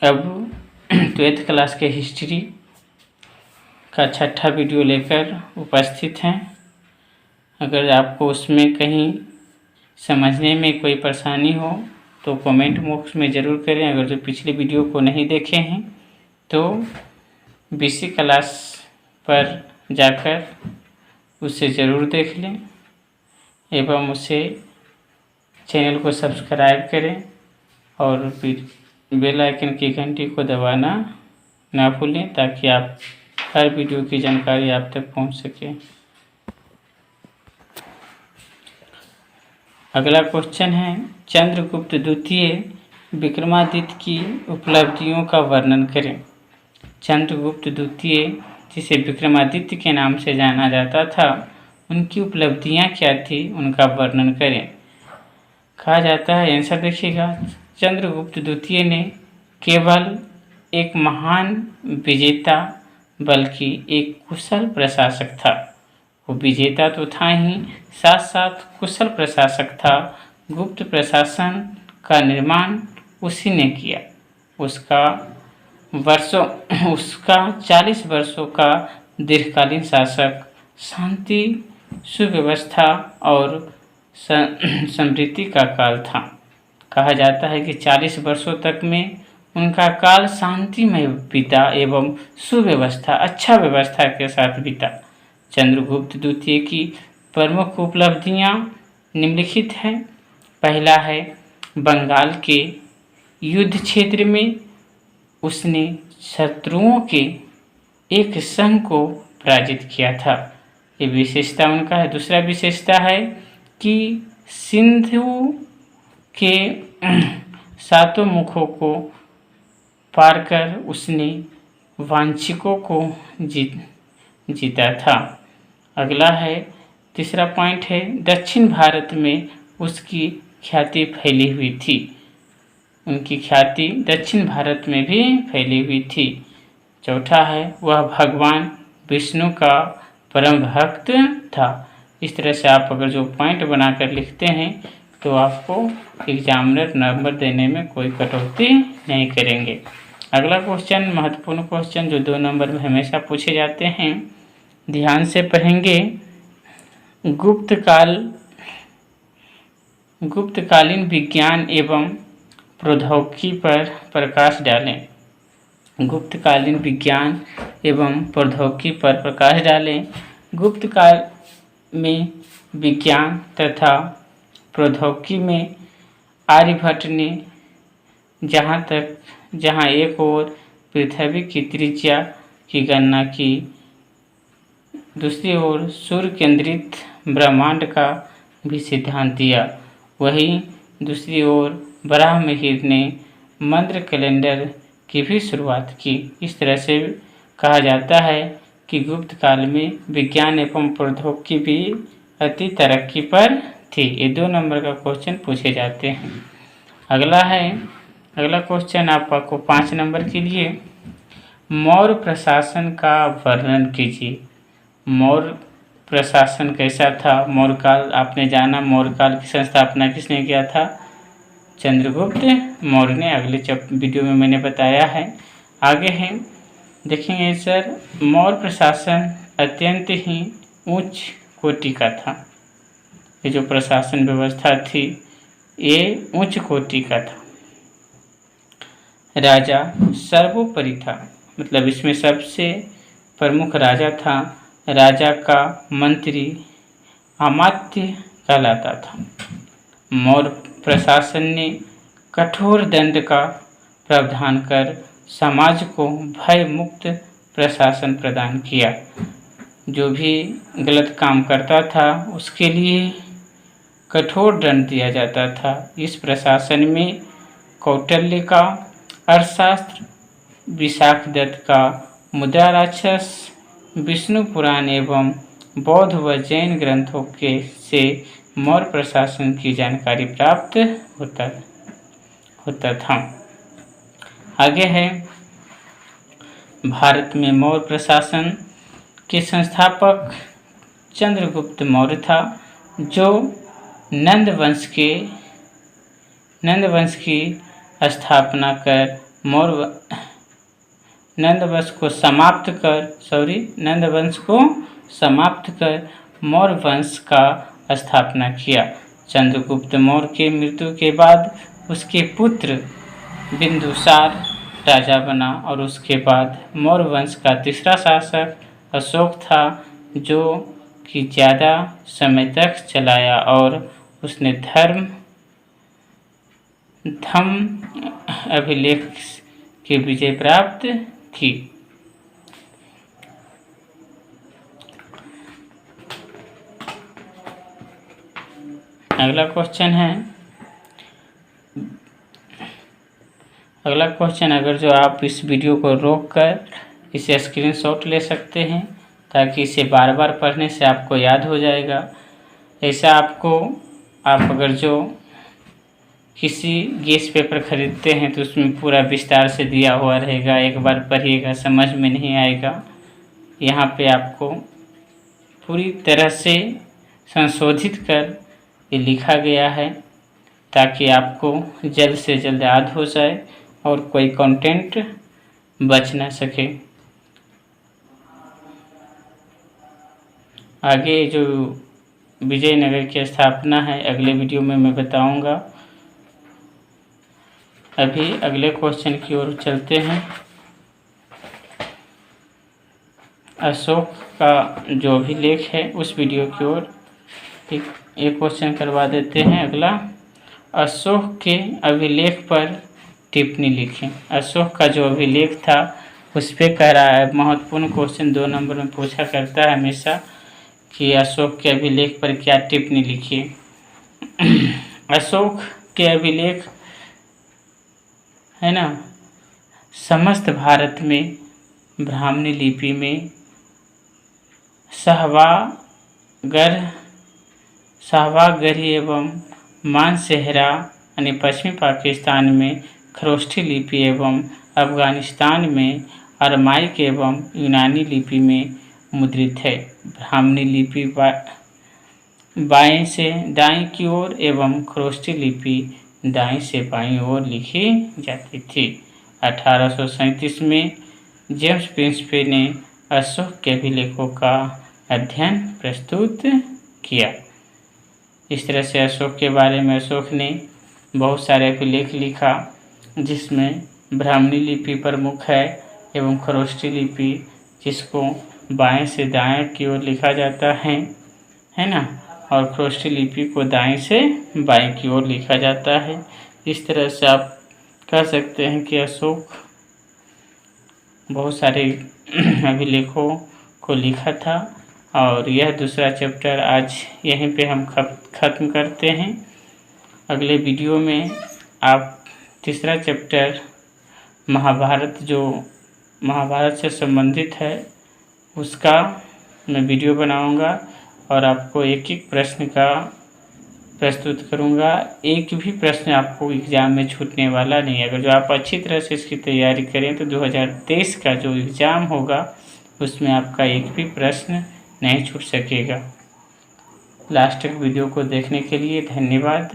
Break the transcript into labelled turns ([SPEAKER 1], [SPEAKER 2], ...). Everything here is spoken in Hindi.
[SPEAKER 1] अब 12th क्लास के हिस्ट्री का छठा वीडियो लेकर उपस्थित हैं। अगर आपको उसमें कहीं समझने में कोई परेशानी हो तो कमेंट बॉक्स में ज़रूर करें। अगर जो पिछले वीडियो को नहीं देखे हैं तो BC क्लास पर जाकर उसे ज़रूर देख लें एवं उसे चैनल को सब्सक्राइब करें और फिर बेल आइकन की घंटी को दबाना ना भूलें ताकि आप हर वीडियो की जानकारी आप तक पहुंच सके। अगला क्वेश्चन है, चंद्रगुप्त द्वितीय विक्रमादित्य की उपलब्धियों का वर्णन करें। चंद्रगुप्त द्वितीय, जिसे विक्रमादित्य के नाम से जाना जाता था, उनकी उपलब्धियां क्या थी, उनका वर्णन करें। कहा जाता है, आंसर देखिएगा, चंद्रगुप्त द्वितीय ने केवल एक महान विजेता बल्कि एक कुशल प्रशासक था। वो विजेता तो था ही, साथ साथ कुशल प्रशासक था। गुप्त प्रशासन का निर्माण उसी ने किया। उसका 40 वर्षों का दीर्घकालीन शासक शांति, सुव्यवस्था और समृद्धि का काल था। कहा जाता है कि 40 वर्षों तक में उनका काल शांतिमय बीता एवं सुव्यवस्था, अच्छा व्यवस्था के साथ बीता। चंद्रगुप्त द्वितीय की प्रमुख उपलब्धियां निम्नलिखित हैं। पहला है, बंगाल के युद्ध क्षेत्र में उसने शत्रुओं के एक संघ को पराजित किया था, ये विशेषता उनका है। दूसरा विशेषता है कि सिंधु के 7 मुखों को पार कर उसने वांशिकों को जीता था। अगला है, तीसरा पॉइंट है, दक्षिण भारत में उसकी ख्याति फैली हुई थी। उनकी ख्याति दक्षिण भारत में भी फैली हुई थी। चौथा है, वह भगवान विष्णु का परम भक्त था। इस तरह से आप अगर जो पॉइंट बनाकर लिखते हैं तो आपको एग्जामिनर नंबर देने में कोई कटौती नहीं करेंगे। अगला क्वेश्चन, महत्वपूर्ण क्वेश्चन जो 2 नंबर में हमेशा पूछे जाते हैं, ध्यान से पढ़ेंगे। गुप्तकालीन विज्ञान एवं प्रौद्योगिकी पर प्रकाश डालें। गुप्तकालीन विज्ञान एवं प्रौद्योगिकी पर प्रकाश डालें। गुप्त काल में विज्ञान तथा प्रौद्योगिकी में आर्यभट्ट ने जहाँ एक ओर पृथ्वी की त्रिज्या की गणना की, दूसरी ओर सूर्य केंद्रित ब्रह्मांड का भी सिद्धांत दिया, वहीं दूसरी ओर ब्राह्महिर ने मंत्र कैलेंडर की भी शुरुआत की। इस तरह से कहा जाता है कि गुप्त काल में विज्ञान एवं प्रौद्योगिकी भी अति तरक्की पर थी। ये 2 नंबर का क्वेश्चन पूछे जाते हैं। अगला क्वेश्चन आपको 5 नंबर के लिए, मौर्य प्रशासन का वर्णन कीजिए। मौर्य प्रशासन कैसा था? मौर्य काल आपने जाना, मौर्य काल की स्थापना किसने किया था? चंद्रगुप्त मौर्य ने। अगले वीडियो में मैंने बताया है। आगे है, देखेंगे सर, मौर्य प्रशासन अत्यंत ही उच्च कोटि का था। ये जो प्रशासन व्यवस्था थी ये उच्च कोटि का था। राजा सर्वोपरि था, मतलब इसमें सबसे प्रमुख राजा था। राजा का मंत्री अमात्य कहलाता था। मौर्य प्रशासन ने कठोर दंड का प्रावधान कर समाज को भय मुक्त प्रशासन प्रदान किया। जो भी गलत काम करता था उसके लिए कठोर दंड दिया जाता था। इस प्रशासन में कौटिल्य का अर्थशास्त्र, विशाखदत्त का मुद्रा राक्षस, विष्णु पुराण एवं बौद्ध व जैन ग्रंथों से मौर्य प्रशासन की जानकारी प्राप्त होता था। आगे है, भारत में मौर्य प्रशासन के संस्थापक चंद्रगुप्त मौर्य था, जो नंद वंश की स्थापना कर नंद वंश को समाप्त कर मौर्य वंश का स्थापना किया। चंद्रगुप्त मौर्य की मृत्यु के बाद उसके पुत्र बिंदुसार राजा बना और उसके बाद मौर्य वंश का तीसरा शासक अशोक था, जो कि ज़्यादा समय तक चलाया और उसने धर्म अभिलेख की विजय प्राप्त की। अगला क्वेश्चन अगर जो आप इस वीडियो को रोककर इसे स्क्रीनशॉट ले सकते हैं, ताकि इसे बार बार पढ़ने से आपको याद हो जाएगा। ऐसा आप अगर जो किसी गैस पेपर खरीदते हैं तो उसमें पूरा विस्तार से दिया हुआ रहेगा, एक बार पढ़िएगा समझ में नहीं आएगा। यहाँ पे आपको पूरी तरह से संशोधित कर ये लिखा गया है, ताकि आपको जल्द से जल्द याद हो जाए और कोई कंटेंट बच ना सके। आगे जो विजयनगर की स्थापना है अगले वीडियो में मैं बताऊंगा। अभी अगले क्वेश्चन की ओर चलते हैं। अशोक का जो अभिलेख है उस वीडियो की ओर एक क्वेश्चन करवा देते हैं। अगला, अशोक के अभिलेख पर टिप्पणी लिखें। अशोक का जो अभिलेख था उस पर कह रहा है, महत्वपूर्ण क्वेश्चन 2 नंबर में पूछा करता है हमेशा कि अशोक के अभिलेख पर क्या टिप्पणी लिखिए। अशोक के अभिलेख है ना, समस्त भारत में ब्राह्मणी लिपि में शाहवागरी एवं मानसेहरा यानी पश्चिमी पाकिस्तान में खरोष्ठी लिपि एवं अफगानिस्तान में अरमाइक एवं यूनानी लिपि में मुद्रित है। ब्राह्मणी लिपि बाएं से दाएं की ओर एवं खरोष्ठी लिपि दाएं से बाईं ओर लिखी जाती थी। 1837 में जेम्स प्रिंसपी ने अशोक के अभिलेखों का अध्ययन प्रस्तुत किया। इस तरह से अशोक के बारे में अशोक ने बहुत सारे अभिलेख लिखा, जिसमें ब्राह्मणी लिपि प्रमुख है एवं खरोष्ठी लिपि जिसको बाएं से दाएं की ओर लिखा जाता है ना, और खरोष्ठी लिपि को दाएं से बाएं की ओर लिखा जाता है। इस तरह से आप कह सकते हैं कि अशोक बहुत सारे अभिलेखों को लिखा था। और यह दूसरा चैप्टर आज यहीं पे हम ख़त्म करते हैं। अगले वीडियो में आप तीसरा चैप्टर महाभारत से संबंधित है उसका मैं वीडियो बनाऊंगा और आपको एक एक प्रश्न का प्रस्तुत करूंगा। एक भी प्रश्न आपको एग्ज़ाम में छूटने वाला नहीं है। अगर जो आप अच्छी तरह से इसकी तैयारी करें तो 2023 का जो एग्ज़ाम होगा उसमें आपका एक भी प्रश्न नहीं छूट सकेगा। लास्ट तक वीडियो को देखने के लिए धन्यवाद।